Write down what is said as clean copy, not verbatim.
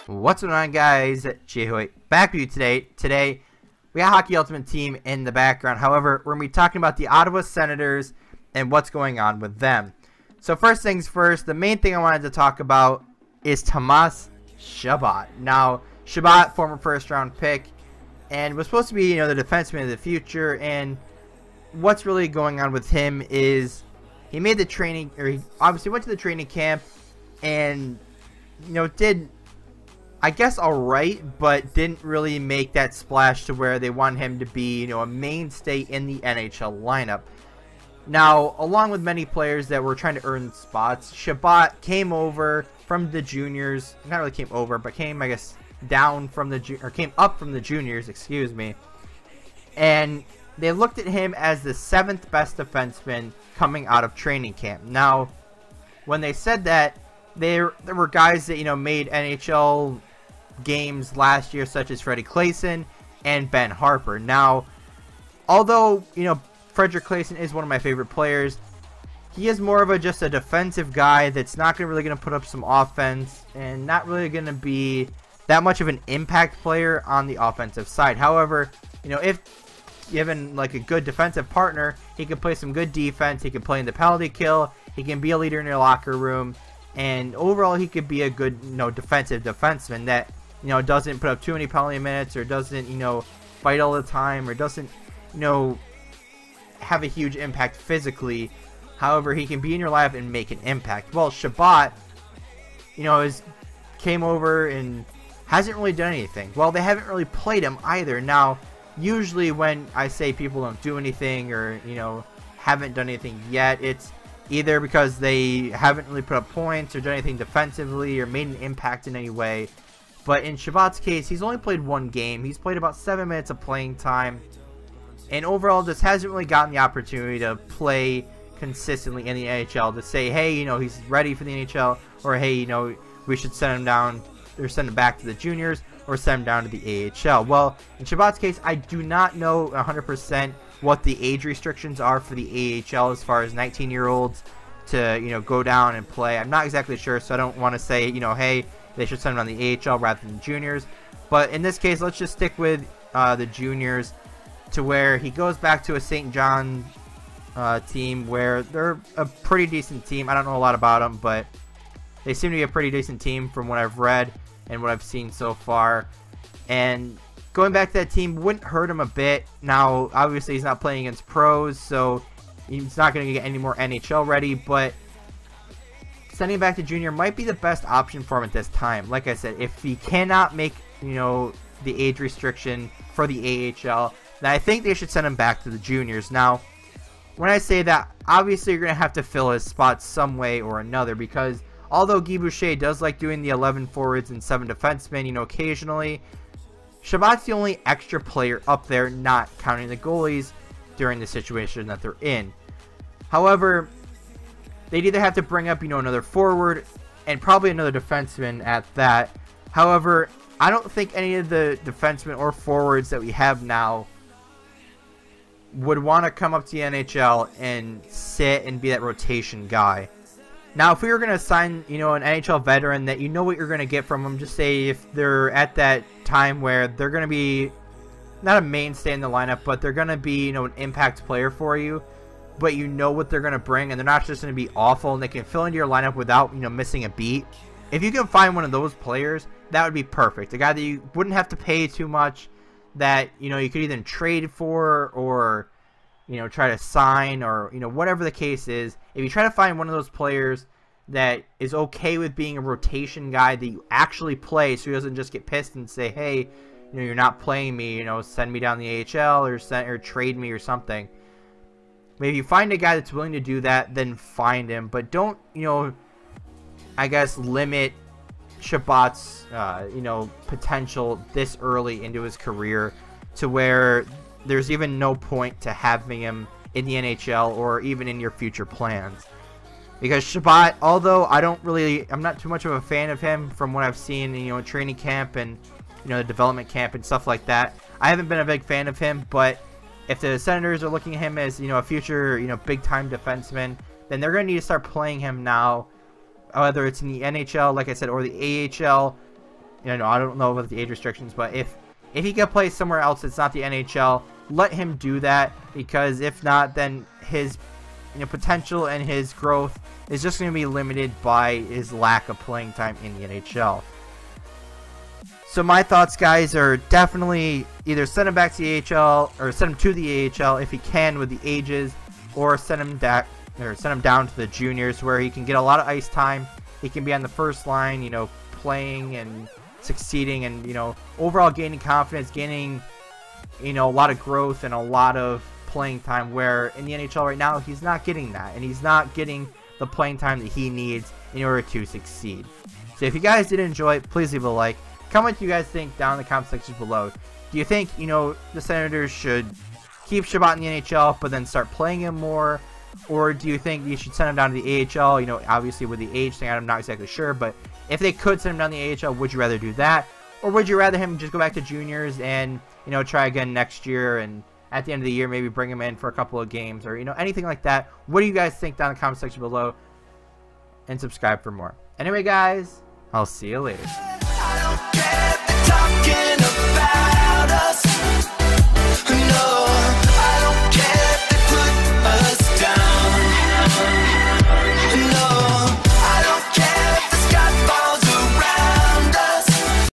What's going on, guys? Jay back with you today. Today, we got Hockey Ultimate Team in the background. However, we're going to be talking about the Ottawa Senators and what's going on with them. So first things first, the main thing I wanted to talk about is Thomas Chabot. Now, Chabot, former first-round pick, and was supposed to be, the defenseman of the future. And what's really going on with him is he made the training, or he obviously went to the training camp, and did, I guess, alright, but didn't really make that splash to where they want him to be, a mainstay in the NHL lineup. Now, along with many players that were trying to earn spots, Chabot came over from the juniors. Not really came over, but came, I guess, down from the came up from the juniors, excuse me. And they looked at him as the 7th best defenseman coming out of training camp. Now, when they said that, there were guys that made NHL games last year, such as Freddie Claesson and Ben Harper. Now, although Frederick Claesson is one of my favorite players, he is more of just a defensive guy that's not really going to put up some offense and not really going to be that much of an impact player on the offensive side. However, if given like a good defensive partner, he can play some good defense. He can play in the penalty kill. He can be a leader in your locker room. And overall, he could be a good, defensive defenseman that, doesn't put up too many penalty minutes, or doesn't, fight all the time, or doesn't, have a huge impact physically. However, he can be in your lineup and make an impact. Well, Chabot, came over and hasn't really done anything. Well, they haven't really played him either. Now, usually when I say people don't do anything, or, haven't done anything yet, it's either because they haven't really put up points or done anything defensively or made an impact in any way. But in Chabot's case, he's only played one game. He's played about 7 minutes of playing time. And overall, just hasn't really gotten the opportunity to play consistently in the NHL to say, hey, he's ready for the NHL, or hey, we should send him down, or send him back to the juniors, or send him down to the AHL. Well, in Chabot's case, I do not know 100% what the age restrictions are for the AHL as far as 19-year-olds to, go down and play. I'm not exactly sure, so I don't want to say, hey, they should send him on the AHL rather than juniors. But in this case, let's just stick with the juniors, to where he goes back to a St. John team where they're a pretty decent team. I don't know a lot about them, but they seem to be a pretty decent team from what I've read and what I've seen so far. And going back to that team wouldn't hurt him a bit. Now, obviously, he's not playing against pros, so he's not going to get any more NHL ready, but sending him back to junior might be the best option for him at this time. Like I said, if he cannot make, the age restriction for the AHL, then I think they should send him back to the juniors. Now, when I say that, obviously you're going to have to fill his spot some way or another, because although Guy Boucher does like doing the 11 forwards and 7 defensemen, occasionally, Chabot's the only extra player up there, not counting the goalies, during the situation that they're in. However, they'd either have to bring up, another forward and probably another defenseman at that. However, I don't think any of the defensemen or forwards that we have now would want to come up to the NHL and sit and be that rotation guy. Now, if we were going to sign, an NHL veteran that what you're going to get from them, just say if they're at that time where they're going to be not a mainstay in the lineup, but they're going to be, an impact player for you, but what they're going to bring, and they're not just going to be awful, and they can fill into your lineup without, missing a beat. If you can find one of those players, that would be perfect. A guy that you wouldn't have to pay too much, that, you could either trade for, or, try to sign, or, whatever the case is. If you try to find one of those players that is okay with being a rotation guy that you actually play, so he doesn't just get pissed and say, hey, you're not playing me, send me down the AHL, or trade me or something. But if you find a guy that's willing to do that, then find him. But don't, I guess, limit Chabot's, potential this early into his career, to where there's even no point to having him in the NHL or even in your future plans. Because Chabot, although I'm not too much of a fan of him from what I've seen, in training camp and, the development camp and stuff like that. I haven't been a big fan of him, but if the Senators are looking at him as, a future, big-time defenseman, then they're going to need to start playing him now, whether it's in the NHL, like I said, or the AHL. I don't know about the age restrictions, but if he can play somewhere else that's not the NHL, let him do that, because if not, then his potential and his growth is just going to be limited by his lack of playing time in the NHL. So my thoughts, guys, are definitely either send him back to the AHL or send him to the AHL if he can with the ages, or send him down to the juniors where he can get a lot of ice time. He can be on the first line, playing and succeeding, and overall gaining confidence, gaining a lot of growth and a lot of playing time, where in the NHL right now he's not getting that, and he's not getting the playing time that he needs in order to succeed. So if you guys did enjoy it, please leave a like. Comment what you guys think down in the comment section below. Do you think the Senators should keep Chabot in the NHL but then start playing him more, or do you think you should send him down to the AHL? Obviously with the age thing, I'm not exactly sure, but if they could send him down to the AHL, would you rather do that, or would you rather him just go back to juniors and try again next year, and at the end of the year maybe bring him in for a couple of games, or anything like that? What do you guys think down in the comment section below, and subscribe for more. Anyway, guys, I'll see you later.